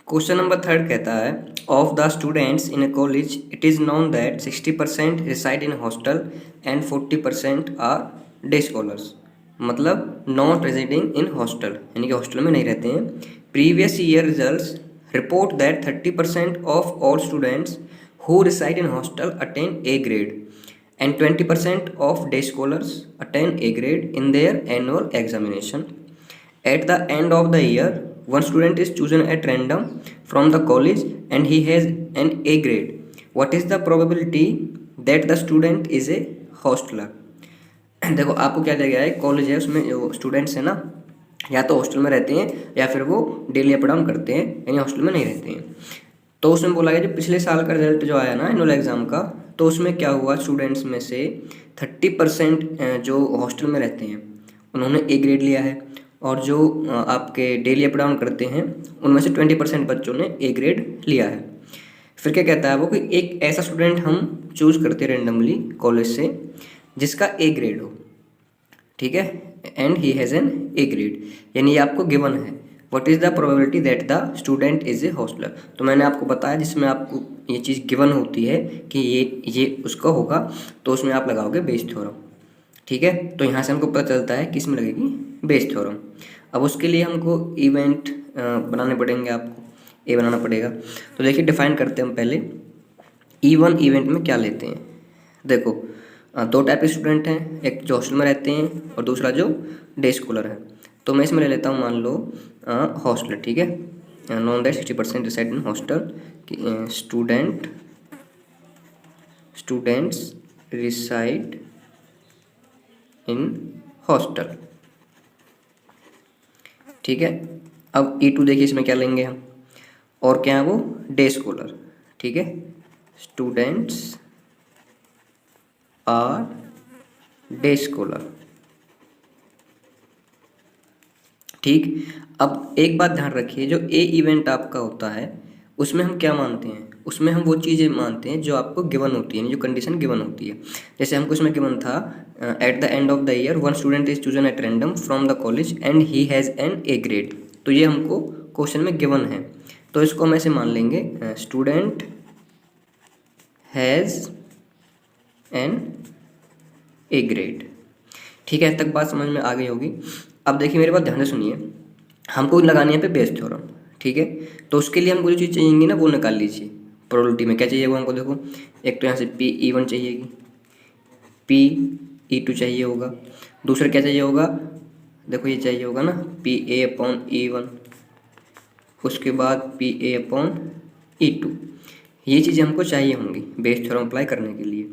Question number third कहता है of the students in a college it is known that 60% reside in hostel and 40% are day scholars. मतलब not residing in hostel यानी कि hostel में नहीं रहते हैं। Previous year results report that 30% of all students who reside in hostel attain A grade and 20% of day scholars attain A grade in their annual examination. At the end of the year, one student is chosen at random from the college and he has an A grade. What is the probability that the student is a hosteler? देखो आपको क्या दिया गया है, college है उसमें जो students हैं ना या तो हॉस्टल में रहते हैं या फिर वो डेली अप डाउन करते हैं यानी हॉस्टल में नहीं रहते हैं। तो उसमें बोला गया जो पिछले साल का रिजल्ट जो आया ना एनुअल एग्ज़ाम का, तो उसमें क्या हुआ, स्टूडेंट्स में से 30% जो हॉस्टल में रहते हैं उन्होंने ए ग्रेड लिया है और जो आपके डेली अप डाउन करते हैं उनमें से 20% बच्चों ने ए ग्रेड लिया है। फिर क्या कहता है वो कि एक ऐसा स्टूडेंट हम चूज़ करते हैं रेंडमली कॉलेज से जिसका ए ग्रेड हो, ठीक है, and he has an A grade, यानी ये आपको गिवन है। What is the probability that the student is a hosteller. तो मैंने आपको बताया जिसमें आपको ये चीज़ गिवन होती है कि ये उसका होगा तो उसमें आप लगाओगे बेस थ्योरम, ठीक है। तो यहाँ से हमको पता चलता है किस में लगेगी, बेस थ्योरम। अब उसके लिए हमको इवेंट बनाने पड़ेंगे, आपको ए बनाना पड़ेगा। तो देखिए डिफाइन करते हैं हम पहले E1 इवेंट में क्या लेते हैं। देखो दो टाइप के स्टूडेंट हैं, एक जो हॉस्टल में रहते हैं और दूसरा जो डे स्कॉलर है। तो मैं इसमें ले लेता हूँ, मान लो हॉस्टल, ठीक है, known that 60% reside in hostel, students reside in hostel, ठीक है। अब E2 देखिए इसमें क्या लेंगे हम, और क्या है वो, डे स्कॉलर, ठीक है, स्टूडेंट्स आर डे स्कॉलर, ठीक। अब एक बात ध्यान रखिए, जो ए इवेंट आपका होता है उसमें हम क्या मानते हैं, उसमें हम वो चीज़ें मानते हैं जो आपको गिवन होती है, जो कंडीशन गिवन होती है। जैसे हमको इसमें गिवन था at the end of the year one student is chosen at random from the college and he has an A grade, तो ये हमको क्वेश्चन में गिवन है। तो इसको हम ऐसे मान लेंगे, student has an A grade, ठीक है। तक बात समझ में आ गई होगी। अब देखिए मेरे बात ध्यान से सुनिए, हमको लगानी है पे बेस थ्योरम, ठीक है। तो उसके लिए हमको जो चीज़ चाहिएगी ना वो निकाल लीजिए। प्रोबेबिलिटी में क्या चाहिए वो हमको, देखो एक तो यहाँ से PE1 चाहिएगी, PE2 चाहिए होगा, दूसरा क्या चाहिए होगा, देखो ये चाहिए होगा ना PA/E1, उसके बाद PA/E2, ये चीज़ें हमको चाहिए होंगी बेस थ्योरम अप्लाई करने के लिए।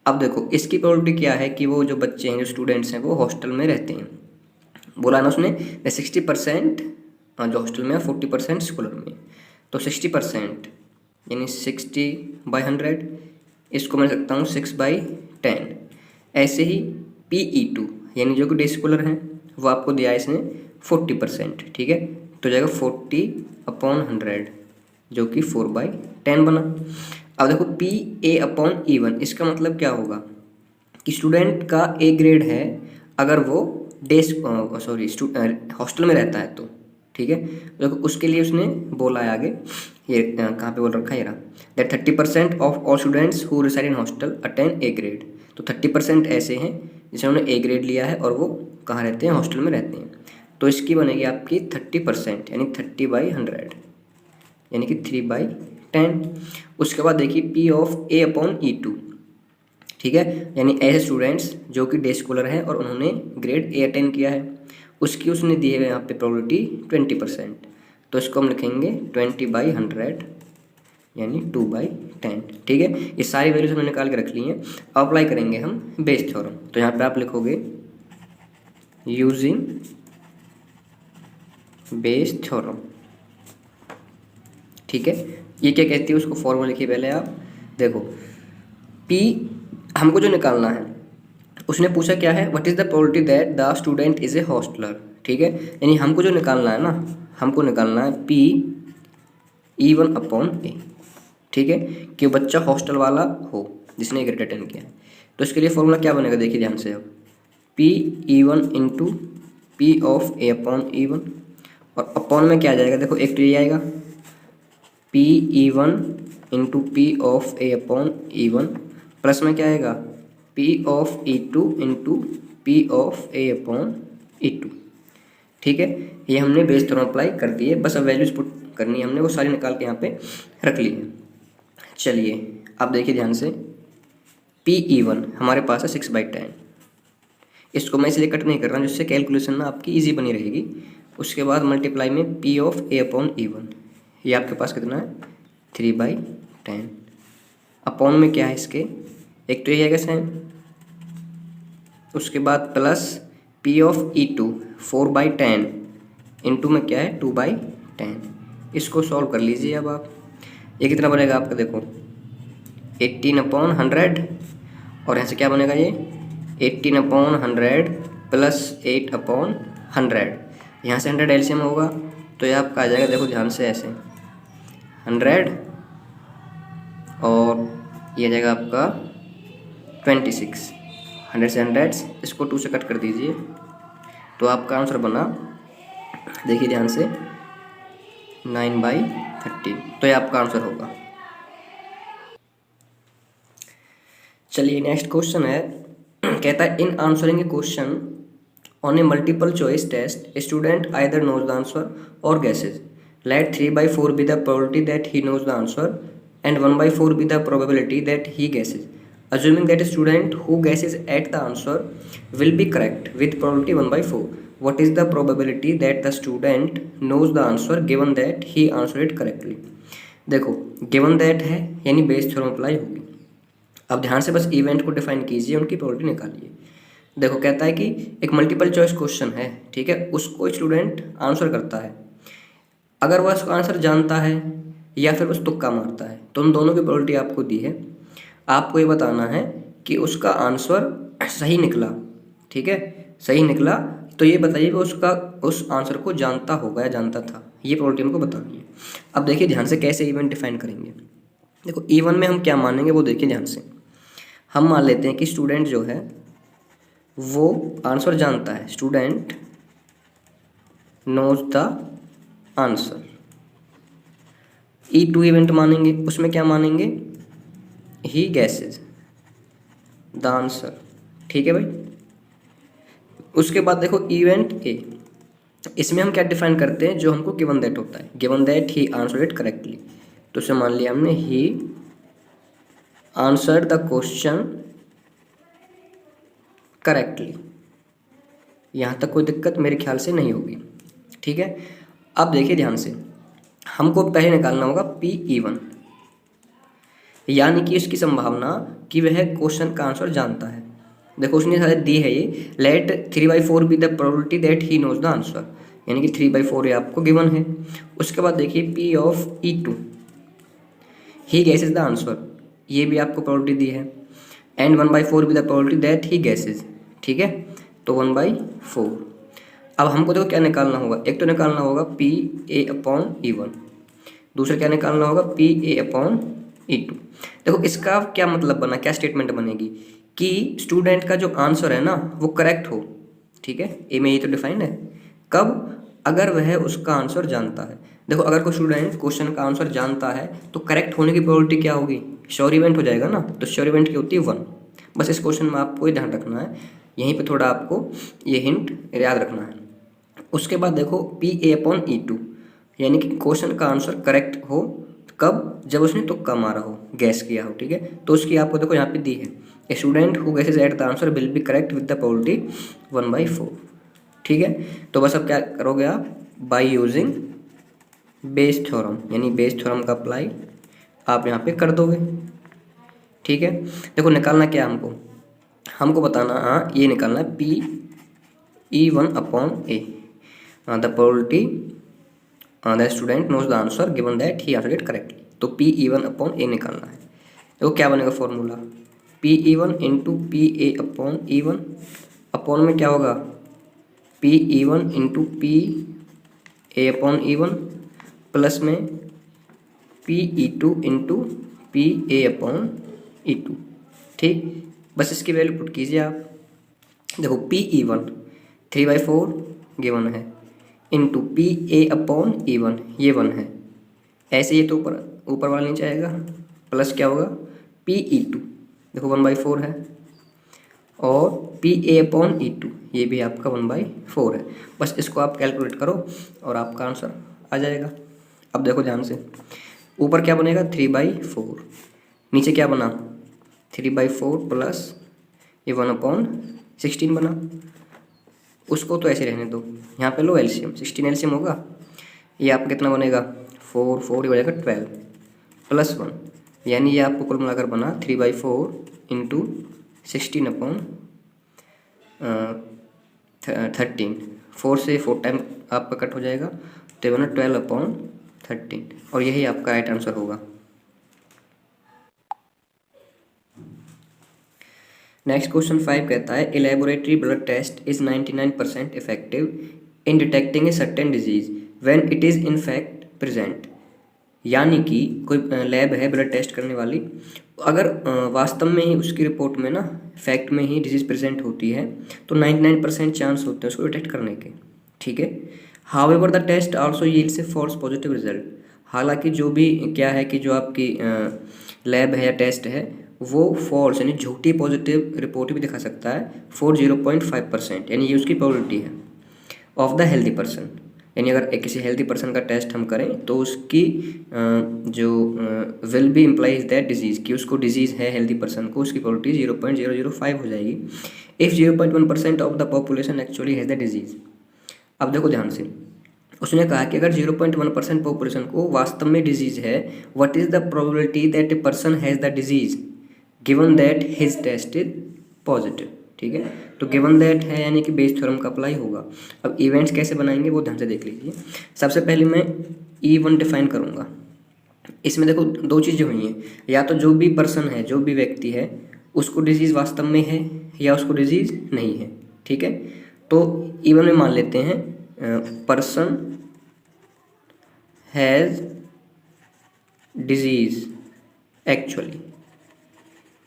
अब देखो इसकी प्रोबेबिलिटी क्या है कि वो जो बच्चे हैं, जो स्टूडेंट्स हैं, वो हॉस्टल में रहते हैं। बोला ना उसने 60% जो हॉस्टल में है, 40% स्कूलर में। तो 60% यानी 60/100, इसको मैं सकता हूँ 6/10। ऐसे ही PE2 यानी जो कि डे स्कॉलर हैं वो आपको दिया है इसने 40%, ठीक है। तो जाएगा 40/100 जो कि 4/10 बना। अब देखो PA/E1, इसका मतलब क्या होगा कि स्टूडेंट का ए ग्रेड है अगर वो हॉस्टल में रहता है तो, ठीक है। देखो उसके लिए उसने बोला है आगे, ये कहाँ पे बोल रखा है, ये रहा, that 30% of all students who reside in hostel attain A grade. तो 30% ऐसे हैं जिन्होंने ए ग्रेड लिया है और वो कहाँ रहते हैं, हॉस्टल में रहते हैं। तो इसकी बनेगी आपकी 30% यानी 30/100 यानी कि 3/10। उसके बाद देखिए PA/E2, ठीक है, यानी ऐसे स्टूडेंट्स जो कि डे स्कॉलर हैं और उन्होंने ग्रेड ए अटेन किया है, उसकी उसने दी है यहाँ पे प्रोबेबिलिटी 20%। तो इसको हम लिखेंगे 20/100 यानी 2/10, ठीक है। ये सारी वैल्यूज हमने निकाल के रख ली हैं। अप्लाई करेंगे हम बेस थ्योरम। तो यहाँ पे आप लिखोगे यूजिंग बेस थ्योरम, ठीक है। ये क्या कहती है, उसको फॉर्मूला लिखिए पहले आप। देखो P हमको जो निकालना है, उसने पूछा क्या है, what is the probability that the student is a hosteller, ठीक है। यानी हमको जो निकालना है ना, हमको निकालना है PE1/A, ठीक है, कि बच्चा हॉस्टल वाला हो जिसने ग्रेड अटेंड किया है। तो इसके लिए फॉर्मूला क्या बनेगा, देखिए ध्यान से, अब PE1 इंटू P/A/E1, और अपॉन में क्या आ जाएगा, देखो एक तो ये आएगा P E one into P of A upon E one plus में क्या आएगा P of E two into P of A upon E two. ठीक है, ये हमने बेस थ्योरम अप्लाई कर दिए, बस अब वैल्यूज पुट करनी है हमने, वो सारी निकाल के यहाँ पे रख ली है। चलिए आप देखिए ध्यान से, पी ई वन हमारे पास है 6/10, इसको मैं इसलिए कट नहीं कर रहा हूँ जिससे कैलकुलेशन ना आपकी ईजी बनी रहेगी। उसके बाद मल्टीप्लाई में P of A upon E one, ये आपके पास कितना है 3/10, अपॉन में क्या है इसके, एक तो ये है साइन, उसके बाद plus P of E two 4/10 into में क्या है 2/10। इसको सॉल्व कर लीजिए अब आप, ये कितना बनेगा आपका देखो 18/100, और यहाँ से क्या बनेगा ये 18/100 प्लस 8/100, यहाँ से 100 एलसीएम होगा तो ये आपका आ जाएगा, देखो ध्यान से ऐसे 100 और ये जाएगा आपका 26, 100 से 100, इसको 2 से कट कर दीजिए तो आपका आंसर बना, देखिए ध्यान से 9/13, तो ये आपका आंसर होगा। चलिए नेक्स्ट क्वेश्चन है, कहता है in answering a question on a multiple choice test student either knows the answer or guesses. Let 3/4 be the probability that he knows the answer and 1/4 be the probability that he guesses. Assuming that a student who guesses at the answer will be correct with probability 1/4, what is the probability that the student knows the answer given that he answered it correctly? देखो given that है यानी Bayes theorem apply होगी। अब ध्यान से बस event को define कीजिए, उनकी प्रोबेबिलिटी निकालिए। देखो कहता है कि एक मल्टीपल चॉइस क्वेश्चन है, ठीक है, उसको स्टूडेंट आंसर करता है, अगर वह उसका आंसर जानता है या फिर बस तुक्का मारता है तो उन दोनों की प्रोबेबिलिटी आपको दी है। आपको ये बताना है कि उसका आंसर सही निकला, ठीक है, सही निकला तो ये बताइए कि उसका उस आंसर को जानता होगा या जानता था, ये प्रोबेबिलिटी हमको बतानी है। अब देखिए ध्यान से कैसे इवेंट डिफाइन करेंगे। देखो इवन में हम क्या मानेंगे वो देखिए ध्यान से, हम मान लेते हैं कि स्टूडेंट जो है वो आंसर जानता है, student knows the answer. E two event मानेंगे, उसमें क्या मानेंगे ही गैसेज द आंसर, ठीक है भाई। उसके बाद देखो इवेंट ए, इसमें हम क्या डिफाइन करते हैं, जो हमको गिवन दैट होता है, given that he answered it correctly, तो उसे मान लिया हमने he answered the question correctly. यहाँ तक कोई दिक्कत मेरे ख्याल से नहीं होगी, ठीक है। अब देखिए ध्यान से, हमको पहले निकालना होगा पी ई वन, यानी कि इसकी संभावना कि वह क्वेश्चन का आंसर जानता है। देखो उसने शायद दी है ये, let 3/4 be the probability that he knows the answer, यानी कि 3/4 ये आपको गिवन है। उसके बाद देखिए P of E two, he guesses the answer, ये भी आपको प्रोबेबिलिटी दी है, and 1/4 be the probability that he guesses, ठीक है, तो 1/4। अब हमको देखो क्या निकालना होगा, एक तो निकालना होगा P A upon E one, दूसरा क्या निकालना होगा P A upon E two. देखो इसका क्या मतलब बना, क्या स्टेटमेंट बनेगी कि स्टूडेंट का जो आंसर है ना वो करेक्ट हो, ठीक है, ए में ये तो डिफाइंड है, कब, अगर वह उसका आंसर जानता है। देखो अगर कोई स्टूडेंट क्वेश्चन का आंसर जानता है तो करेक्ट होने की प्रोबेबिलिटी क्या होगी, श्योर इवेंट हो जाएगा ना, तो श्योर इवेंट की होती है 1। बस इस क्वेश्चन में आपको ये ध्यान रखना है, यहीं पे थोड़ा आपको ये हिंट याद रखना है। उसके बाद देखो P A upon E two, यानी कि क्वेश्चन का आंसर करेक्ट हो कब, जब उसने तुक्का मारा हो, गैस किया हो, ठीक है, तो उसकी आपको देखो यहाँ पे दी है, a student who guesses at the answer will be correct with the probability 1/4, ठीक है। तो बस अब क्या करोगे आप, बाय यूजिंग बेस थ्योरम, यानी बेस थ्योरम का अप्लाई आप यहाँ पे कर दोगे, ठीक है। देखो निकालना क्या हमको बताना, हाँ ये निकालना है P E one upon A, the probability the student knows the answer given that he answered it correctly, तो P E one upon A निकालना है। देखो क्या बनेगा formula, P E one into P A upon E one, upon में क्या होगा P E one into P A upon E one, plus में P E two into P A upon E two, ठीक। बस इसकी वैल्यू पुट कीजिए आप। देखो पी ई वन 3/4 गिवन है, into P A upon E one ये 1 है, ऐसे ये तो ऊपर ऊपर वाला नीचे आएगा, प्लस क्या होगा PE2, देखो 1/4 है, और PA/E2 ये भी आपका 1/4 है। बस इसको आप कैलकुलेट करो और आपका आंसर आ जाएगा। अब देखो ध्यान से, ऊपर क्या बनेगा 3/4, नीचे क्या बना 3/4 प्लस ये 1/16 बना। उसको तो ऐसे रहने दो, यहाँ पे लो एलसीएम, 16 एलसीएम होगा, ये आपका कितना बनेगा 4 4 हो जाएगा 12 प्लस 1, यानी ये आपको कुल मिलाकर बना 3/4 इंटू 16/13, 4 से 4 टाइम आपका कट हो जाएगा, तो ये बना 12/13, और यही आपका राइट आंसर होगा। नेक्स्ट क्वेश्चन 5 कहता है, a laboratory blood test is 99% effective in detecting a certain disease when it is in fact present. यानी कि कोई लैब है ब्लड टेस्ट करने वाली, अगर वास्तव में ही उसकी रिपोर्ट में ना फैक्ट में ही डिजीज़ प्रेजेंट होती है तो 99% चांस होते हैं उसको डिटेक्ट करने के, ठीक है। However the test also yields a false positive result. हालांकि जो भी क्या है कि जो आपकी लैब है या टेस्ट है वो फॉल्स यानी झूठी पॉजिटिव रिपोर्ट भी दिखा सकता है फॉर 0.5%, यानी ये उसकी प्रोबेबिलिटी है ऑफ द हेल्दी पर्सन। यानी अगर किसी हेल्दी पर्सन का टेस्ट हम करें तो उसकी जो will be implies that disease कि उसको डिजीज़ है हेल्दी पर्सन को, उसकी प्रोबेबिलिटी 0.005 हो जाएगी if 0.1% of the population actually has the disease. अब देखो ध्यान से, उसने कहा कि अगर 0.1% पॉपुलेशन को वास्तव में डिजीज़ है, what is the probability that a person has the disease given that his test is positive, ठीक है। तो गिवन दैट है यानी कि बेस थ्योरम का अप्लाई होगा। अब इवेंट्स कैसे बनाएंगे वो ध्यान से देख लीजिए। सबसे पहले मैं E1 डिफाइन करूँगा। इसमें देखो दो चीज़ें हुई हैं, या तो जो भी पर्सन है जो भी व्यक्ति है उसको डिजीज़ वास्तव में है या उसको डिजीज़ नहीं है, ठीक है। तो E1 में मान लेते हैं पर्सन हैज़ डिजीज़ एक्चुअली,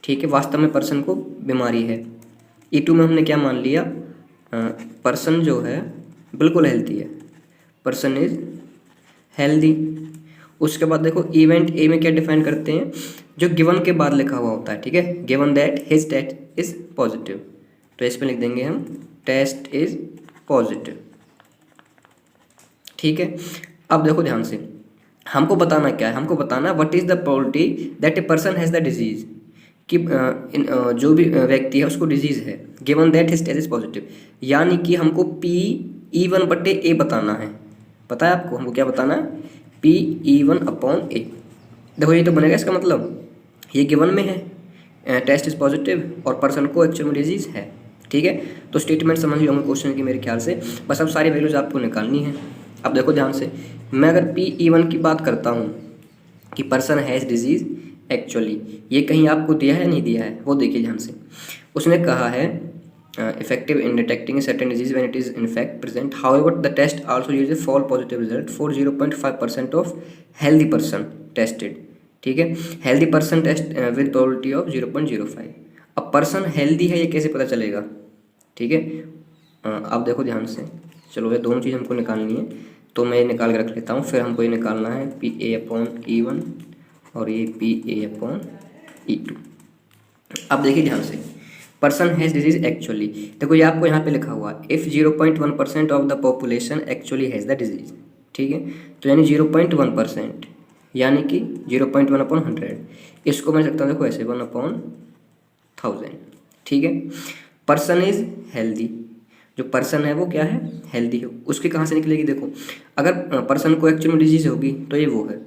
ठीक है, वास्तव में पर्सन को बीमारी है। E2 में हमने क्या मान लिया, पर्सन जो है बिल्कुल हेल्थी है, पर्सन इज हेल्दी। उसके बाद देखो इवेंट ए में क्या डिफाइन करते हैं, जो गिवन के बाद लिखा हुआ होता है, ठीक है, given that his test is positive, तो इस पर लिख देंगे हम टेस्ट इज पॉजिटिव, ठीक है। अब देखो ध्यान से, हमको बताना क्या है, हमको बताना what is the probability that a person has the disease, कि जो भी व्यक्ति है उसको डिजीज़ है, given that his test is positive, यानी कि हमको PE1/A बताना है। पता है आपको हमको क्या बताना है, PE1/A। देखो ये तो बनेगा, इसका मतलब ये गिवन में है टेस्ट इज पॉजिटिव और पर्सन को एक्चुअल में डिजीज़ है, ठीक है। तो स्टेटमेंट समझ लो क्वेश्चन की मेरे ख्याल से, बस अब सारी वैल्यूज आपको निकालनी है। अब देखो ध्यान से, मैं अगर PE1 की बात करता हूँ कि पर्सन हैज़ डिजीज़ एक्चुअली, ये कहीं आपको दिया है नहीं दिया है, वो देखिए ध्यान से। उसने कहा है effective in detecting certain disease when it is in fact present, however the test also use a false positive result for 0.5% of healthy person tested, ठीक है। Healthy person test with probability of 0.05। अब person healthy है ये कैसे पता चलेगा, ठीक है। अब देखो ध्यान से, चलो ये दोनों चीज़ हमको निकालनी है, तो मैं ये निकाल के रख लेता हूँ। फिर हमको ये निकालना है PA/E1 और ये PA/E2। अब देखिए ध्यान से, पर्सन हैज़ डिजीज एक्चुअली, देखो ये आपको यहाँ पे लिखा हुआ if 0.1% of the population actually has the disease, ठीक है। तो यानी 0.1% यानी कि 0.1/100, इसको मैं सकता हूँ देखो ऐसे 1/1000, ठीक है। पर्सन इज हेल्दी, जो पर्सन है वो क्या है, हेल्दी है। उसकी कहाँ से निकलेगी, देखो अगर पर्सन को एक्चुअल में डिजीज होगी तो ये वो है,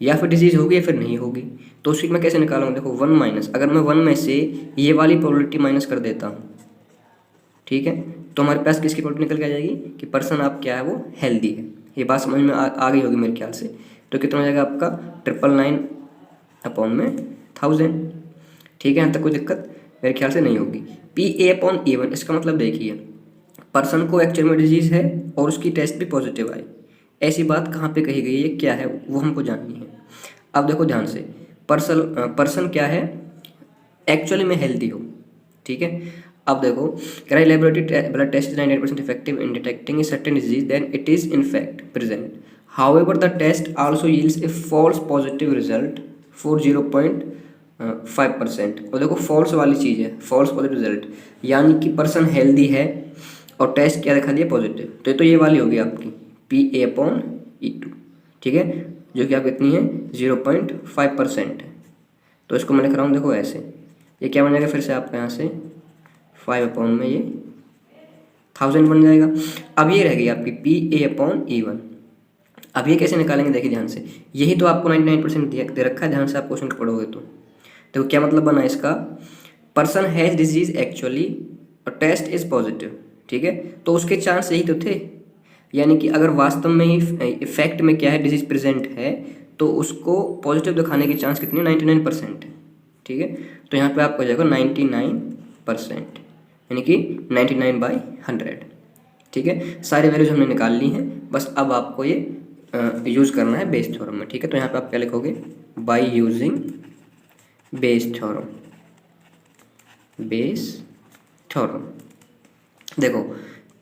या फिर डिजीज होगी या फिर नहीं होगी, तो उसकी मैं कैसे निकालूंगा, देखो 1 माइनस, अगर मैं 1 में से ये वाली प्रोबेबिलिटी माइनस कर देता हूँ, ठीक है, तो हमारे पास किसकी प्रोबेबिलिटी निकल के आ जाएगी कि पर्सन आप क्या है वो हेल्दी है। ये बात समझ में आ गई होगी मेरे ख्याल से। तो कितना हो जाएगा आपका 999/1000, ठीक है। यहाँ तक कोई दिक्कत मेरे ख्याल से नहीं होगी। PA/E1 इसका मतलब देखिए, पर्सन को एक्चुअल में डिजीज़ है और उसकी टेस्ट भी पॉजिटिव आई, ऐसी बात कहाँ पे कही गई है, क्या है वो हमको जाननी है। अब देखो ध्यान से, पर्सन क्या है, एक्चुअली में हेल्दी हो, ठीक है। अब देखो कह रहा है laboratory blood test is 98% effective in detecting a certain disease then it is in fact present, However, the test also yields a false positive result for 0.5%। और देखो फॉल्स वाली चीज़ है, फॉल्स पॉजिटिव रिजल्ट, यानी कि पर्सन हेल्दी है और test क्या दिखा दिया पॉजिटिव, तो ये वाली होगी आपकी PA/E2, ठीक है, जो कि आप कितनी है 0.5% है। तो इसको मैं लिख रहा हूँ देखो ऐसे, ये क्या बन जाएगा फिर से आपका यहाँ से 5 में ये 1000 बन जाएगा। अब ये रहेगी आपकी PA/E1। अब ये कैसे निकालेंगे देखिए ध्यान से, यही तो आपको 99% दे रखा है, ध्यान से आप क्वेश्चन पढ़ोगे तो देखो क्या मतलब बना इसका, पर्सन हैज डिजीज एक्चुअली और टेस्ट इज पॉजिटिव, ठीक है, तो उसके चांस यही तो थे, यानी कि अगर वास्तव में ही इफेक्ट में क्या है डिजीज प्रेजेंट है तो उसको पॉजिटिव दिखाने की चांस कितनी 99% है, ठीक है। तो यहाँ पे आपको हो जाएगा 99%, यानी कि 99/100, ठीक है। सारी वैल्यूज हमने निकाल ली हैं, बस अब आपको ये यूज़ करना है बेस थ्योरम में, ठीक है। तो यहाँ पे आप क्या लिखोगे, by using Bayes theorem, Bayes theorem. देखो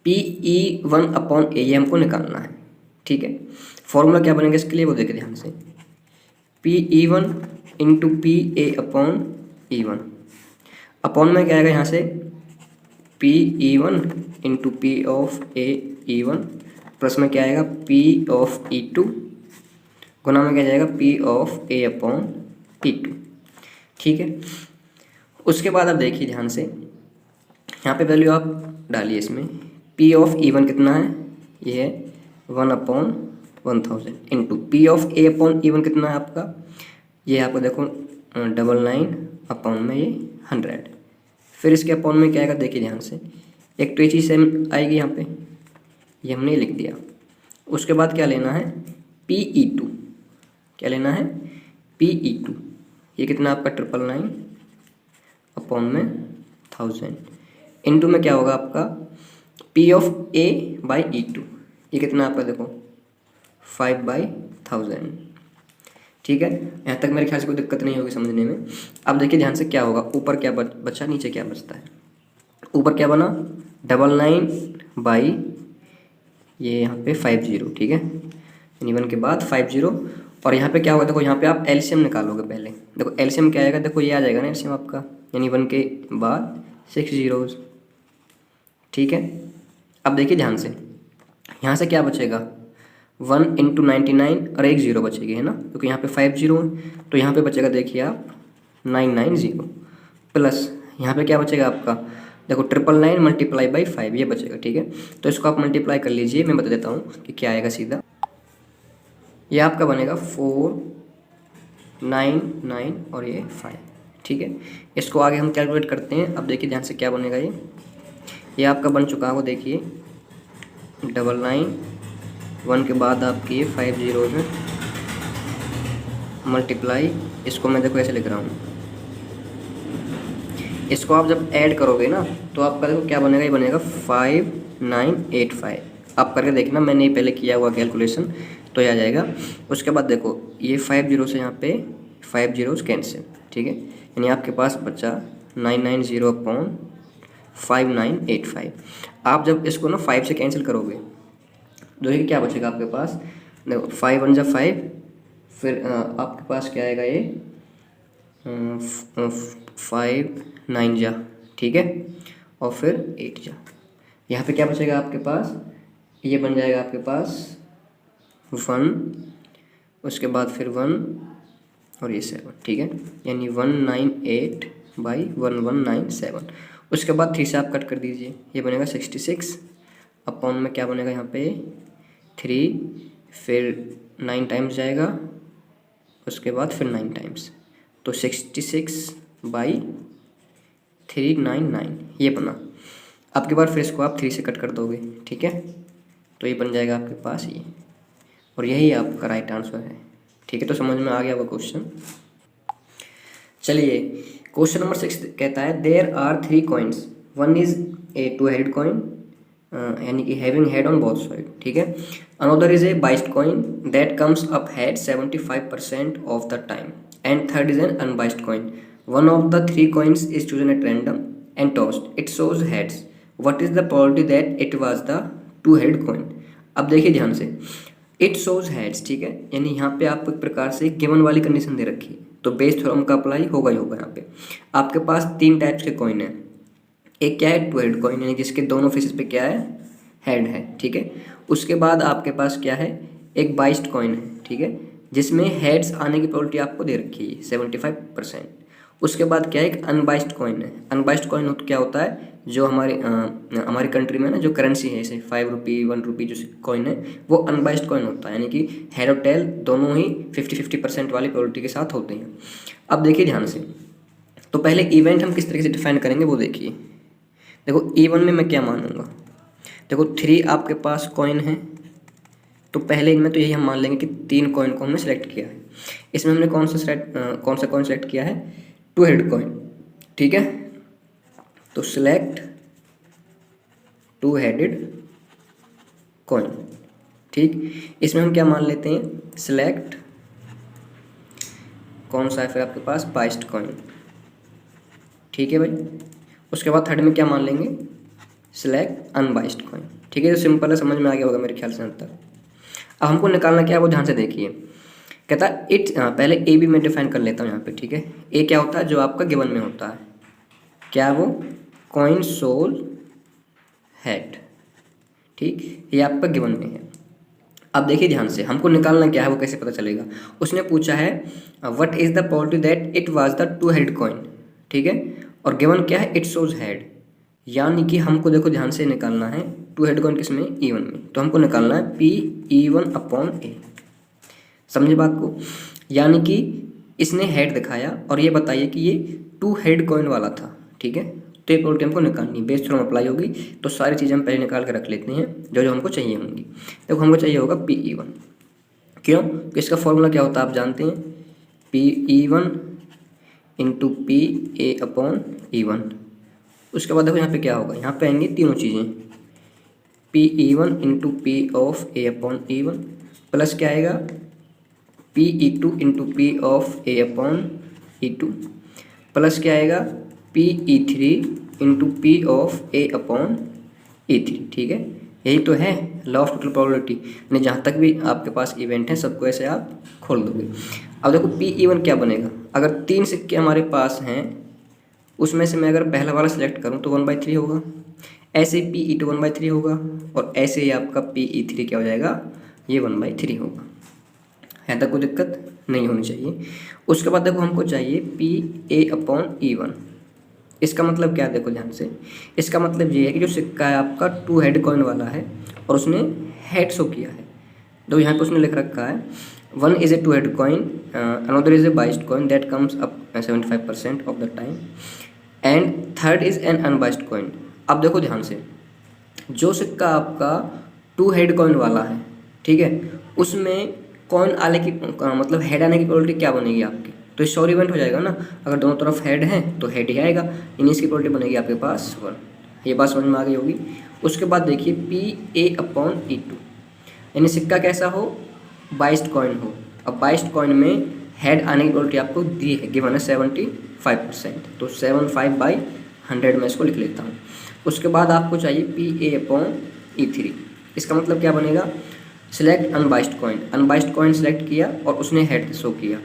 PE1/A ये हमको निकालना है, ठीक है। फॉर्मूला क्या बनेगा इसके लिए वो देखे ध्यान से, PE1 × PA/E1, अपॉन में क्या आएगा यहाँ से PE1 × P/A/E1 प्लस में क्या आएगा P/E2 गुना में क्या जाएगा P/A/E2, ठीक है। उसके बाद आप देखिए ध्यान से, यहाँ पे वैल्यू आप डालिए इसमें, P/E1 कितना है, ये है 1/1000 इंटू P/A/E1 कितना है आपका, ये आपको देखो 99 में ये 100, फिर इसके अपॉन में क्या आएगा देखिए ध्यान से, एक तो ये चीज़ सेम आएगी यहाँ पे, ये हमने लिख दिया। उसके बाद क्या लेना है PE2, क्या लेना है PE2, ये कितना आपका 999/1000 इंटू में क्या होगा आपका P/A/E2, ये कितना आपका देखो 5/1000, ठीक है। यहाँ तक मेरे ख्याल से कोई दिक्कत नहीं होगी समझने में। अब देखिए ध्यान से क्या होगा, ऊपर क्या बचा नीचे क्या बचता है, ऊपर क्या बना 99 ये यहाँ पे 50, ठीक है, यानी 1 के बाद 50, और यहाँ पे क्या होगा देखो, यहाँ पे आप एलसीएम निकालोगे पहले, देखो एलसीएम क्या आएगा, देखो ये आ जाएगा ना एलसीएम आपका, यानी 1 के बाद 6 zeros, ठीक है। अब देखिए ध्यान से, यहाँ से क्या बचेगा 1 × 99 और एक 0 बचेगी, है ना, क्योंकि यहाँ पे 50 है, तो यहाँ पे बचेगा देखिए आप 990 प्लस यहाँ पे क्या बचेगा आपका देखो 999 × 5 ये बचेगा, ठीक है। तो इसको आप मल्टीप्लाई कर लीजिए, मैं बता देता हूँ कि क्या आएगा सीधा, ये आपका बनेगा 499 और ये 5, ठीक है। इसको आगे हम कैलकुलेट करते हैं। अब देखिए ध्यान से क्या बनेगा, ये आपका बन चुका है, वो देखिए 99 1 के बाद आपकी ये 5 zeros है, मल्टीप्लाई, इसको मैं देखो ऐसे लिख रहा हूँ, इसको आप जब ऐड करोगे ना तो आपका देखो क्या बनेगा, ये बनेगा 5985, आप करके देखना, मैंने ये पहले किया हुआ कैलकुलेशन, तो ये आ जाएगा। उसके बाद देखो ये 5 zeros से यहाँ पे 5 zeros कैंसिल, ठीक है, यानी आपके पास बचा 990/5985। आप जब इसको ना 5 से कैंसिल करोगे देखिए क्या बचेगा आपके पास, देखो 5 1 जा 5, फिर आपके पास क्या आएगा ये 5 9 जा, ठीक है, और फिर 8 जा, यहाँ पे क्या बचेगा आपके पास, ये बन जाएगा आपके पास 1, उसके बाद फिर 1 और ये 7, ठीक है, यानी 198/1197। उसके बाद 3 से आप कट कर दीजिए, ये बनेगा 66 अपॉन में क्या बनेगा यहाँ पे 3, फिर 9 टाइम्स जाएगा, उसके बाद फिर 9 टाइम्स, तो 66/399 ये बना। आपके बाद फिर इसको आप 3 से कट कर दोगे, ठीक है, तो ये बन जाएगा आपके पास ये, और यही आपका राइट आंसर है, ठीक है। तो समझ में आ गया वो क्वेश्चन। चलिए क्वेश्चन नंबर 6 कहता है there are 3 coins, one is a 2-headed coin, यानी कि having head on both side, ठीक है, another is a biased coin that comes up head 75% of the time, and third is an unbiased coin, one of the 3 coins is chosen at random and tossed, it shows heads, what is the probability that it was the 2-headed coin. अब देखिए ध्यान से, it shows heads, ठीक है, यानी यहाँ पे आपको एक प्रकार से गिवन वाली कंडीशन दे रखी है, तो बेस थ्योरम का अप्लाई होगा ही होगा। यहाँ पे आपके पास 3 टाइप्स के कॉइन है। एक क्या है, टू हेड कॉइन, यानी जिसके दोनों फेसेस पे क्या है, हेड है, ठीक है। उसके बाद आपके पास क्या है, एक बाइस्ड कॉइन है, ठीक है, जिसमें हेड्स आने की प्रोबेबिलिटी आपको दे रखी है 75%। उसके बाद क्या है, एक अनबाइस्ड कॉइन है। अनबाइस्ड कॉइन क्या होता है, जो हमारी कंट्री में ना जो करेंसी है, जैसे 5 रुपी 1 रुपी जो कॉइन है, वो अनबाइस्ड कॉइन होता है, यानी कि हेड और टेल दोनों ही 50-50% वाली प्रोबेबिलिटी के साथ होते हैं। अब देखिए ध्यान से, तो पहले इवेंट हम किस तरीके से डिफाइन करेंगे वो देखिए। देखो E1 में मैं क्या मानूंगा, देखो 3 आपके पास कॉइन है, तो पहले इनमें तो यही हम मान लेंगे कि 3 कॉइन को हमने सेलेक्ट किया है। इसमें हमने कौन सा कॉइन सेलेक्ट किया है, टू हेड कॉइन, ठीक है। तो सिलेक्ट टू हेडेड कॉइन, ठीक। इसमें हम क्या मान लेते हैं, सिलेक्ट कौन सा है फिर आपके पास, बाइस्ड कॉइन, ठीक है भाई। उसके बाद थर्ड में क्या मान लेंगे, सिलेक्ट अनबाइस्ड कॉइन, ठीक है। जो सिंपल है, समझ में आ गया होगा मेरे ख्याल से अंत तक। अब हमको निकालना क्या है वो ध्यान से देखिए। कहता है इट, पहले ए भी मैं डिफाइन कर लेता हूँ यहाँ पे, ठीक है। ए क्या होता है, जो आपका गिवन में होता है, क्या वो, कॉइन सोल हेड, ठीक, ये आपका गिवन में है। अब देखिए ध्यान से, हमको निकालना क्या है वो कैसे पता चलेगा। उसने पूछा है what is the probability that it was the two head coin, ठीक है, और गिवन क्या है, इट शोज हेड, यानी कि हमको देखो ध्यान से निकालना है टू हेड कॉइन किसमें, E1 में, तो हमको निकालना है PE1/A, समझे बात को। यानी कि इसने हेड दिखाया और ये बताइए कि ये टू हेड कॉइन वाला था, ठीक है। तो ये प्रोबेबिलिटी हमको निकालनी, बेस थ्योरम अप्लाई होगी, तो सारी चीज़ें हम पहले निकाल के रख लेते हैं जो जो हमको चाहिए होंगी। देखो हमको चाहिए होगा PE1, क्यों, इसका फॉर्मूला क्या होता है आप जानते हैं, PE1 इंटू PA/E1। उसके बाद देखो यहाँ पे क्या होगा, यहाँ पे आएंगी तीनों चीज़ें, PE1 इंटू P/A/E1 प्लस क्या आएगा, PE2 इंटू P/A/E2 प्लस क्या आएगा, PE3 इंटू P/A/E3, ठीक है। यही तो है लॉ ऑफ टोटल प्रोबेबिलिटी, यानी जहाँ तक भी आपके पास इवेंट है सबको ऐसे आप खोल दोगे। अब देखो PE1 क्या बनेगा, अगर 3 सिक्के हमारे पास हैं, उसमें से मैं अगर पहला वाला सिलेक्ट करूँ तो 1/3 होगा, ऐसे PE2 1/3 होगा, और ऐसे ही आपका PE3 क्या हो जाएगा, ये 1/3 होगा। है तक कोई दिक्कत नहीं होनी चाहिए। उसके बाद देखो हमको चाहिए PA/E1। इसका मतलब क्या है, देखो ध्यान से, इसका मतलब ये है कि जो सिक्का है आपका टू हेड कॉइन वाला है और उसने हेड शो किया है, तो यहाँ पे उसने लिख रखा है 1 is a two-head coin, another is a biased coin that comes up 75% of the time, and third is an unbiased coin। अब देखो ध्यान से, जो सिक्का आपका टू हेड कॉइन वाला है, ठीक है, उसमें कॉइन आने की मतलब हेड आने की प्रोबेबिलिटी क्या बनेगी आपकी, तो श्योर इवेंट हो जाएगा ना, अगर दोनों तरफ हेड है तो हेड ही आएगा, यानी इसकी प्रोबेबिलिटी बनेगी आपके पास 1। ये बात समझ में आ गई होगी। उसके बाद देखिए PA/E2, यानी सिक्का कैसा हो, बाइस्ड कॉइन हो। अब बाइस्ड कॉइन में हेड आने की प्रोबेबिलिटी आपको दी है, गिवन है 75%, तो 75/100 में इसको लिख लेता हूँ। उसके बाद आपको चाहिए PA/E3। इसका मतलब क्या बनेगा, select unbiased coin, unbiased coin select किया और उसने हेड शो किया,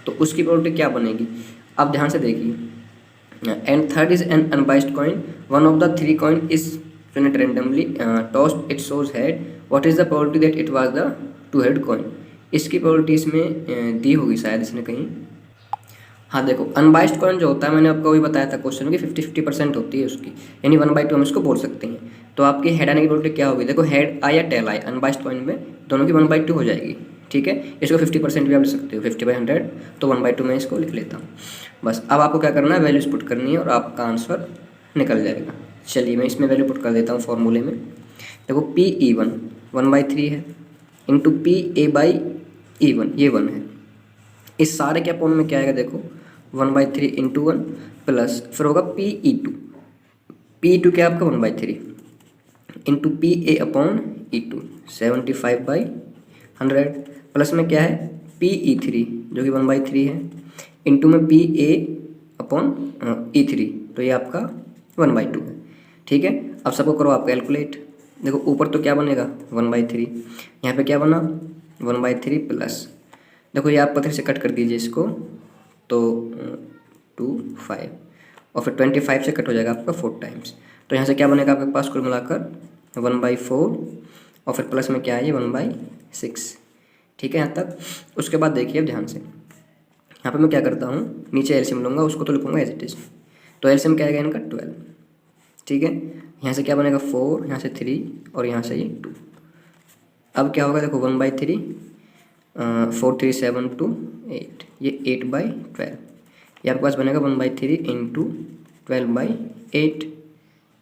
तो उसकी प्रोबेबिलिटी क्या बनेगी। अब ध्यान से देखिए, and third is an unbiased coin, one of the 3 coin is randomly tossed, it shows head, what is the probability that it was the two head coin. इसकी प्रोबेबिलिटी इसमें दी होगी शायद इसने कहीं। हाँ देखो, अनबाइस्ड कॉइन जो होता है, मैंने आपको वही बताया था क्वेश्चन की 50-50% होती है उसकी, यानी 1/2 हम इसको बोल सकते हैं। तो आपकी हेड आने की प्रोबेबिलिटी क्या होगी, देखो हेड आए या टेल आए, अनबाइस्ड कॉइन में दोनों की 1/2 हो जाएगी, ठीक है। इसको 50% भी आप लिख सकते हो, 50/100, तो 1/2 में इसको लिख लेता हूँ। बस अब आपको क्या करना है, वैल्यूज पुट करनी है और आपका आंसर निकल जाएगा। चलिए मैं इसमें वैल्यू पुट कर देता हूँ फॉर्मूले में। देखो PE1 1/3 है, इंटू PA/E1, ये 1 है। इस सारे के अपॉन में क्या आएगा, देखो 1/3 इंटू 1 प्लस फिर होगा PE2, PE2 क्या आपका 1/3 इंटू PA/E2 75/100 प्लस में क्या है PE3 जो कि 1/3 है, इंटू में PA/E3, तो ये आपका 1/2 है, ठीक है। अब सबको करो आप कैलकुलेट। देखो ऊपर तो क्या बनेगा 1/3, यहाँ पे क्या बना 1/3 प्लस, देखो ये आप पत्थर से कट कर दीजिए इसको, तो 2 5, और फिर 25 से कट हो जाएगा आपका 4 टाइम्स। तो यहाँ से क्या बनेगा आपके पास कुल मिलाकर 1/4, और फिर प्लस में क्या है ये 1/6। ठीक है यहाँ तक। उसके बाद देखिए अब ध्यान से, यहाँ पे मैं क्या करता हूँ, नीचे एलसीएम लूँगा, उसको तो लिखूँगा एज इट इज़। तो एलसीएम क्या आएगा इनका 12। ठीक है, यहाँ से क्या बनेगा 4, यहाँ से 3 और यहाँ से ये 2। अब क्या होगा देखो 1/3, 4 3 7 2 8, ये 8/12। ये आपके पास बनेगा 1/3 इंटू 12/8।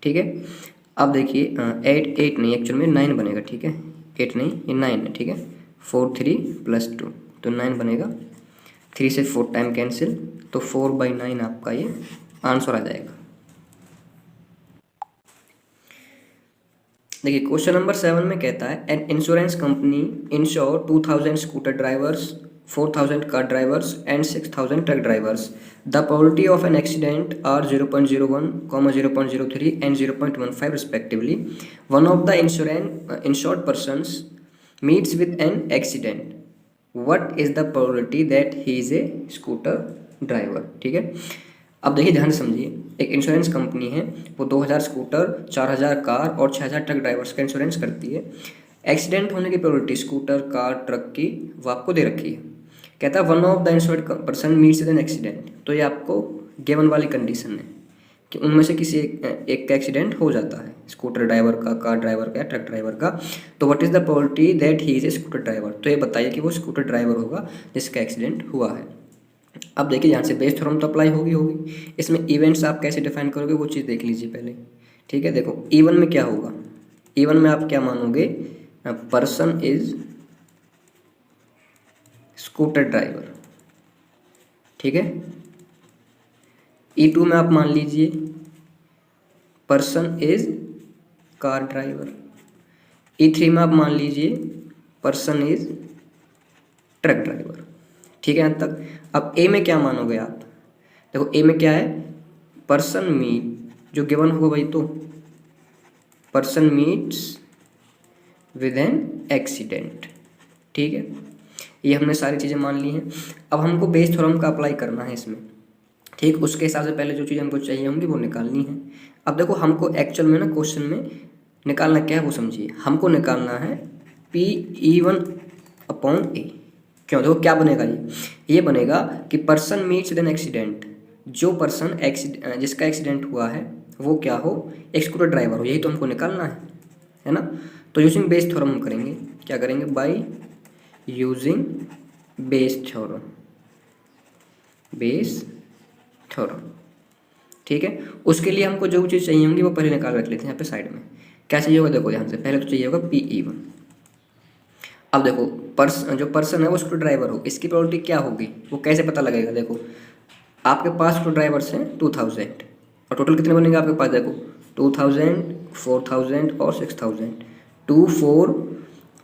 ठीक है, अब देखिए 8 नहीं, एक्चुअल में 9 बनेगा। ठीक है, 8 नहीं, ये 9 है। ठीक है, 4 3 + 2 तो 9 बनेगा। 3 से 4 टाइम कैंसिल, तो 4/9 आपका ये आंसर आ जाएगा। देखिए क्वेश्चन नंबर 7 में कहता है an insurance company insure 2000 scooter drivers, 4000 car drivers and 6000 truck drivers. The probability of an accident are 0.01, 0.03 and 0.15 respectively. One of the insured persons meets with an accident, what is the probability that he is a scooter driver. ठीक है, अब देखिए ध्यान से समझिए, एक insurance company है, वो 2000 स्कूटर, 4000 कार और 6000 ट्रक ड्राइवर्स का इंश्योरेंस करती है। एक्सीडेंट होने की प्रोबेबिलिटी स्कूटर, कार, ट्रक की वो आपको दे रखी है। कहता है one of the insured person meets with an accident, तो ये आपको गिवन वाली कंडीशन है कि उनमें से किसी एक का एक्सीडेंट हो जाता है, स्कूटर ड्राइवर का, कार ड्राइवर का या ट्रक ड्राइवर का। तो what is the probability that he is a scooter driver, तो ये बताइए कि वो स्कूटर ड्राइवर होगा जिसका एक्सीडेंट हुआ है। अब देखिए यहाँ से बेस थ्योरम तो अप्लाई होगी। इसमें इवेंट्स आप कैसे डिफाइन करोगे वो चीज़ देख लीजिए पहले। ठीक है, देखो इवन में क्या होगा, इवन में आप क्या मानोगे, पर्सन इज स्कूटर ड्राइवर। ठीक है, E2 में आप मान लीजिए person is car driver. E3 में आप मान लीजिए पर्सन इज ट्रक ड्राइवर। ठीक है यहाँ तक। अब ए में क्या मानोगे आप, देखो ए में क्या है, पर्सन मीट, जो गिवन होगा भाई, तो person meets with an accident. ठीक है, ये हमने सारी चीज़ें मान ली हैं। अब हमको बेस थ्योरम का अप्लाई करना है इसमें। ठीक, उसके हिसाब से पहले जो चीज़ हमको चाहिए होंगी वो निकालनी है। अब देखो हमको एक्चुअल में ना क्वेश्चन में निकालना क्या है वो समझिए। हमको निकालना है P(E1/A). क्यों, देखो क्या बनेगा, ये बनेगा कि person meets with an accident, जो पर्सन जिसका एक्सीडेंट हुआ है वो क्या हो, एक स्कूटर ड्राइवर हो। यही तो हमको निकालना है ना। तो यूजिंग बेस थ्योरम हम करेंगे, क्या करेंगे, by using Bayes theorem, Bayes theorem. ठीक है, उसके लिए हमको जो चीज़ चाहिए होंगी वो पहले निकाल रख लेते हैं यहाँ पे साइड में। क्या चाहिए होगा, देखो ध्यान से, पहले तो चाहिए होगा P(E1). अब देखो जो पर्सन है वो स्क्रू ड्राइवर हो, इसकी प्रोबेबिलिटी क्या होगी, वो कैसे पता लगेगा। देखो आपके पास स्क्रू ड्राइवर्स हैं 2000, और टोटल कितने बनेंगे आपके पास, देखो 2000, 4000 और 6000, 2 4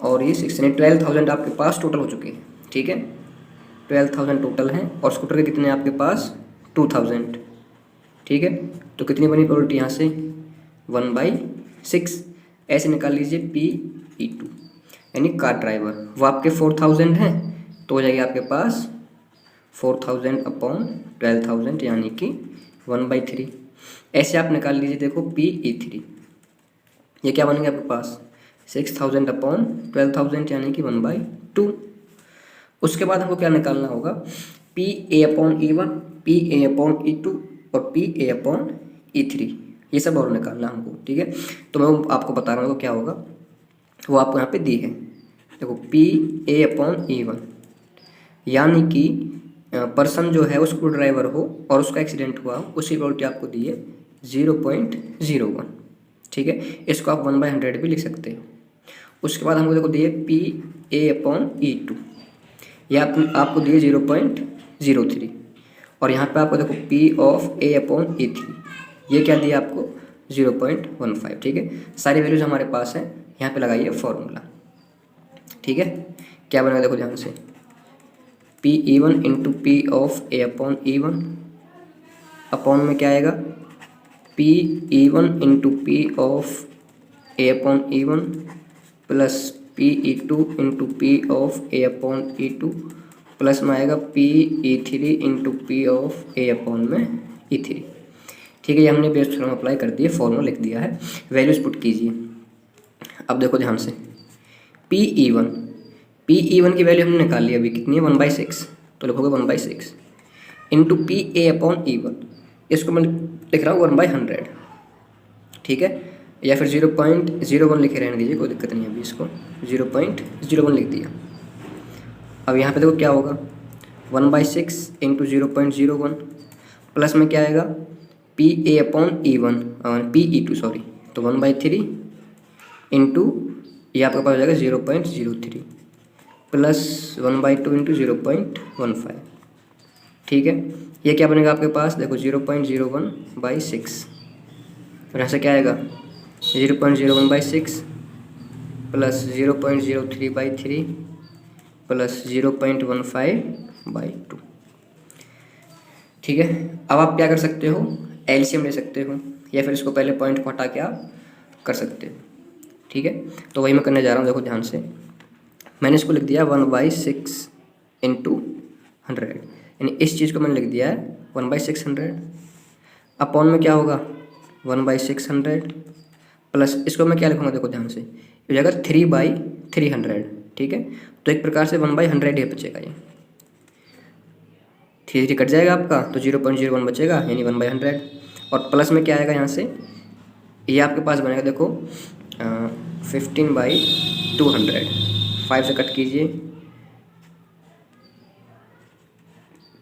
और ये 6, 12,000 आपके पास टोटल हो चुके हैं। ठीक है, 12,000 टोटल हैं, और स्कूटर के कितने आपके पास 2000। ठीक है, तो कितनी बनी प्रोबेबिलिटी यहाँ से 1/6। ऐसे निकाल लीजिए P(E2) यानी कार ड्राइवर, वो आपके 4000 हैं, तो हो जाएगी आपके पास 4000/12,000 यानी कि 1/3। ऐसे आप निकाल लीजिए, देखो P(E3), ये क्या बनेगा आपके पास 6000/12,000 यानी कि 1/2। उसके बाद हमको क्या निकालना होगा, PA/E1, PA/E2 और PA/E3, ये सब और निकालना हमको। ठीक है, तो मैं आपको बता रहा हूँ क्या होगा, वो आपको यहाँ पे दी है। देखो PA/E1 यानी कि पर्सन जो है वो स्क्रू ड्राइवर हो और उसका एक्सीडेंट हुआ हो, उसकी प्रोबेबिलिटी आपको दी है 0.01। ठीक है, इसको आप 1/100 भी लिख सकते हो। उसके बाद हमको देखो दिए PA/E2, ये आपको दिए 0.03, और यहाँ पे आपको देखो P(A/E3), ये क्या दिया आपको 0.15। ठीक है, सारी वैल्यूज हमारे पास हैं, यहाँ पे लगाइए फॉर्मूला। ठीक है, क्या बनेगा, देखो ध्यान से, P(E1) इंटू P(A/E1) अपॉन में क्या आएगा, P(E1) into P(A/E1) plus P E two into P of A upon E two plus में आएगा P E three into P of A upon में ई थ्री। ठीक है, ये हमने बेस थ्योरम अप्लाई कर दिया, फॉर्मूला लिख दिया है, वैल्यूज पुट कीजिए। अब देखो ध्यान से, पी ई वन की वैल्यू हमने निकाल ली अभी, कितनी है 1/6, तो लिखोगे 1/6 into P A upon E one, इसको मैं लिख रहा हूँ 1/100। ठीक है, या फिर 0.01 लिखे रहने दीजिए, कोई दिक्कत नहीं है, अभी इसको 0.01 लिख दिया। अब यहाँ पे देखो क्या होगा, 1/6 इंटू 0.01 प्लस में क्या आएगा P A upon E one, P E two sorry, तो 1/3 इंटू ये आपके पास हो जाएगा 0.03 प्लस 1/2 इंटू 0.15। ठीक है, ये क्या बनेगा आपके पास, देखो 0.01/6 और यहाँ से क्या आएगा 0.01/6 प्लस 0.03/3 प्लस 0.15/2। ठीक है, अब आप क्या कर सकते हो, एलसीएम ले सकते हो, या फिर इसको पहले पॉइंट को हटा के आप कर सकते हो। ठीक है, तो वही मैं करने जा रहा हूँ, देखो ध्यान से, मैंने इसको लिख दिया 1/6 इंटू 100, यानी इस चीज़ को मैंने लिख दिया है 1/600 अपॉन में क्या होगा 1/600 प्लस इसको मैं क्या लिखूँगा, देखो ध्यान से, ये हो जाएगा 3/300। ठीक है, तो एक प्रकार से 1/100 ही बचेगा, ये 3 कट जाएगा आपका, तो 0.01 बचेगा, यानी 1/100। और प्लस में क्या आएगा यहाँ से, ये आपके पास बनेगा देखो 15/200, 5 से कट कीजिए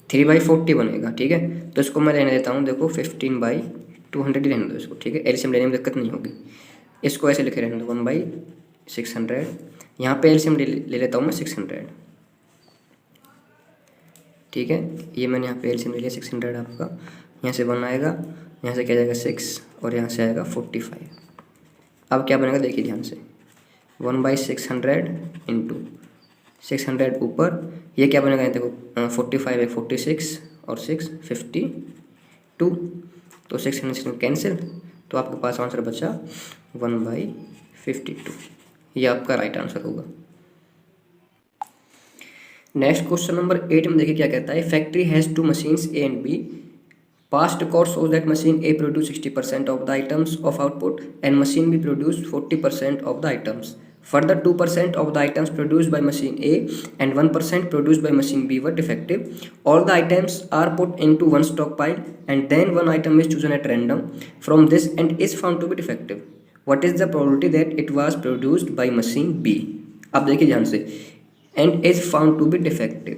3/40 बनेगा। ठीक है, तो इसको मैं रहने देता हूँ, देखो 15/200 ही रहने दो इसको। ठीक है, एलसीएम लेने में दिक्कत नहीं होगी, इसको ऐसे लिखे रहने दो 1/600, यहाँ पे एलसीएम ले लेता हूँ मैं 600। ठीक है, ये मैंने यहाँ पे एलसीएम ले लिया 600 आपका, यहाँ से 1 आएगा, यहाँ से क्या जाएगा 6 और यहाँ से आएगा 45। अब क्या बनेगा देखिए ध्यान से, 1/600 इंटू 600 ऊपर, ये क्या बनेगा, यहाँ देखो 45 है 46 और 6 52, तो 600 कैंसिल, तो आपके पास आंसर बचा 1/52। ये आपका राइट आंसर होगा। नेक्स्ट क्वेश्चन नंबर 8 में देखिए क्या कहता है, factory has 2 machines A and B. Past record shows that machine A produced 60% of the items of output and machine B produced 40% of the items. Further, 2% of the items produced by machine A and 1% produced by machine B were defective. All the items are put into one stockpile and then one item is chosen at random from this and is found to be defective. What is the probability that it was produced by machine B? अब देखिए ध्यान से, and is found to be defective।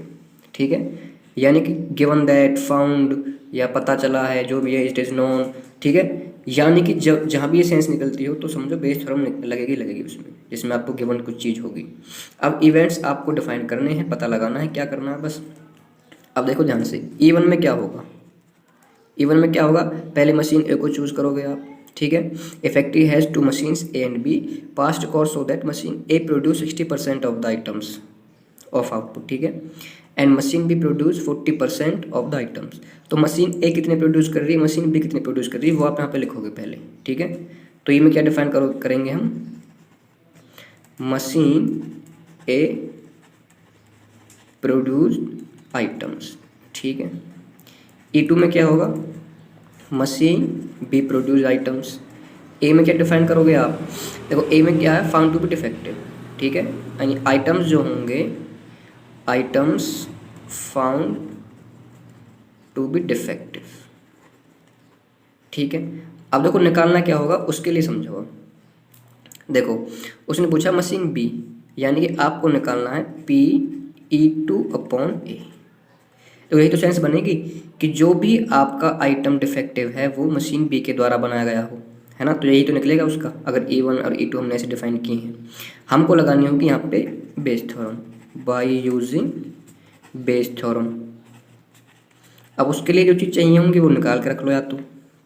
ठीक है, यानी कि given that, found या पता चला है, जो भी है, इट इज़ नोन। ठीक है, यानी कि जब जहाँ भी ये सेंस निकलती हो तो समझो बेस थ्योरम लगेगी उसमें, जिसमें आपको गिवन कुछ चीज़ होगी। अब इवेंट्स आपको डिफाइन करने हैं, पता लगाना है, क्या करना है बस। अब देखो ध्यान से, E1 में क्या होगा, E1 में क्या होगा, पहले मशीन ए को चूज़ करोगे आप। ठीक है, ए factory has 2 machines A and B. Past record show that machine A produce 60% of the items of output. ठीक है, and machine B produce 40% of the items. तो मशीन ए कितने प्रोड्यूस कर रही है, मशीन बी कितने प्रोड्यूस कर रही है, वो आप यहाँ पे लिखोगे पहले। ठीक है, तो ये में क्या डिफाइन करेंगे हम, मशीन ए प्रोड्यूस आइटम्स। ठीक है, E2 में क्या होगा, मशीन बी प्रोड्यूस आइटम्स। ए में क्या डिफाइन करोगे आप, देखो ए में क्या है, फाउंड टू बी डिफेक्टिव। ठीक है, यानी आइटम्स जो होंगे, items found to be defective. ठीक है, अब देखो निकालना क्या होगा, उसके लिए समझो। अब देखो उसने पूछा मशीन बी, यानी कि आपको निकालना है PE2/A। तो यही तो सेंस बनेगी कि जो भी आपका आइटम डिफेक्टिव है वो मशीन बी के द्वारा बनाया गया हो, है ना, तो यही तो निकलेगा उसका। अगर E1 और E2 हमने ऐसे डिफाइन किए हैं, हमको लगानी होगी यहाँ पे Bayes theorem, by using Bayes theorem. अब उसके लिए जो चीज़ चाहिए होंगी वो निकाल के रख लो, या तो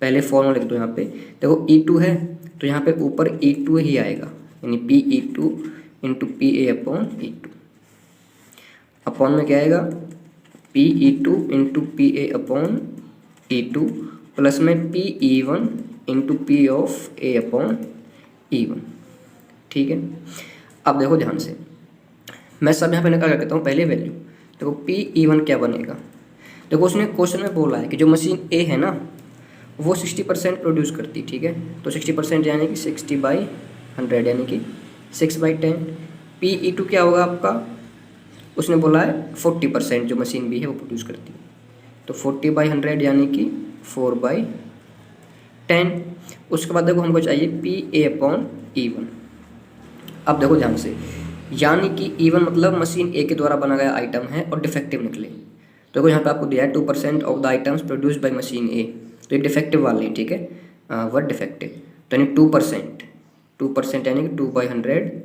पहले फॉर्मूला लिख दो। यहाँ पे देखो E2 है तो यहाँ पे ऊपर E2 ही आएगा, यानी PE2 इंटू PA/E2 अपॉन में क्या आएगा, PE2 इंटू PA/E2 प्लस में PE1 इंटू P/E1। ठीक है, अब देखो ध्यान से, मैं सब यहाँ पे निकाल कर देता हूँ पहले वैल्यू। देखो P(E1) क्या बनेगा, देखो उसने क्वेश्चन में बोला है कि जो मशीन ए है ना वो 60% प्रोड्यूस करती, ठीक है, तो 60% यानी कि 60/100 यानी कि 6/10। Pe2 क्या होगा आपका, उसने बोला है 40% जो मशीन बी है वो प्रोड्यूस करती है, तो 40/100 यानी कि 4/10। उसके बाद देखो हमको चाहिए Pa/E1। अब देखो ध्यान से, यानी कि E1 मतलब मशीन ए के द्वारा बना गया आइटम है और डिफेक्टिव निकले। तो देखो यहाँ पे आपको दिया है 2% of the items produced by machine A, तो ये डिफेक्टिव वाले हैं, ठीक है, वर्ड डिफेक्टिव, तो यानी 2% यानी कि 2/100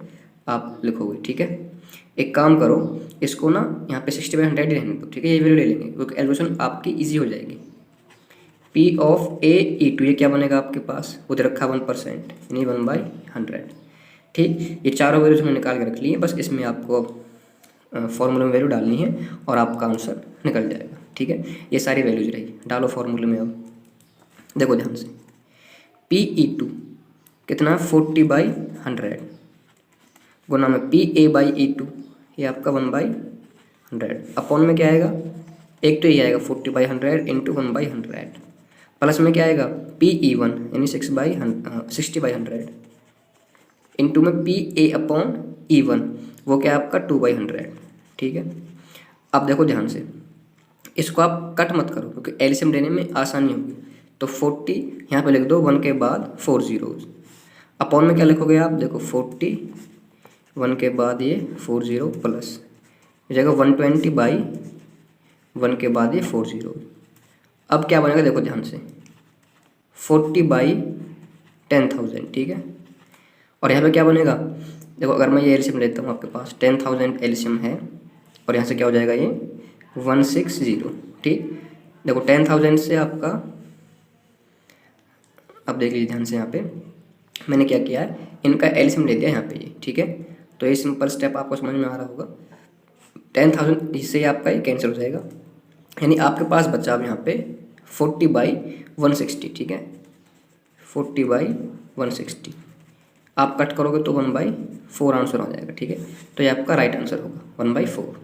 आप लिखोगे, ठीक है। एक काम करो, इसको ना यहाँ पे 60/100 ही रहने दो, ठीक है, ये वैल्यू ले लेंगे क्योंकि एल्कुलेशन आपकी ईजी हो जाएगी। P(A)E2 ये क्या बनेगा आपके पास, उधर रखा 1% यानी 1/100, ठीक। ये चारों वैल्यूज हमने निकाल के रख ली है, बस इसमें आपको फॉर्मूले में वैल्यू डालनी है और आपका आंसर निकल जाएगा, ठीक है। ये सारी वैल्यूज रही, डालो फॉर्मूले में। अब देखो ध्यान से, Pe2 कितना, 40/100 गुना में Pa/E2 ये आपका 1/100, अपॉन में क्या आएगा, एक तो ये आएगा 40/100 इंटू 1/100, प्लस में क्या आएगा Pe1 यानी 60/100 इंटू में Pa/E1 वो क्या है आपका 2/100, ठीक है। अब देखो ध्यान से, इसको आप कट मत करो क्योंकि एलसीएम लेने में आसानी होगी, तो 40 यहाँ पे लिख दो, 1 के बाद 4 zeros, अपॉन में क्या लिखोगे आप, देखो 40 1 के बाद ये 4 0 प्लस जगह 120/1 के बाद ये 4 0। अब क्या बनेगा देखो ध्यान से, 40/10,000, ठीक है। और यहाँ पे क्या बनेगा, देखो अगर मैं ये एलसीएम लेता हूँ, आपके पास 10,000 एलसीएम है और यहाँ से क्या हो जाएगा ये 160, ठीक। देखो 10,000 से आपका, अब देख लीजिए ध्यान से, यहाँ पे मैंने क्या किया है, इनका एलसीएम ले दिया यहाँ पे ये, ठीक है। तो ये सिंपल स्टेप आपको समझ में आ रहा होगा। 10,000 इससे आपका ये कैंसिल हो जाएगा, यानी आपके पास बचा अब यहाँ पे 40/160, ठीक है, 40/160 आप कट करोगे तो 1/4 आंसर हो जाएगा, ठीक है। तो ये आपका राइट आंसर होगा 1/4।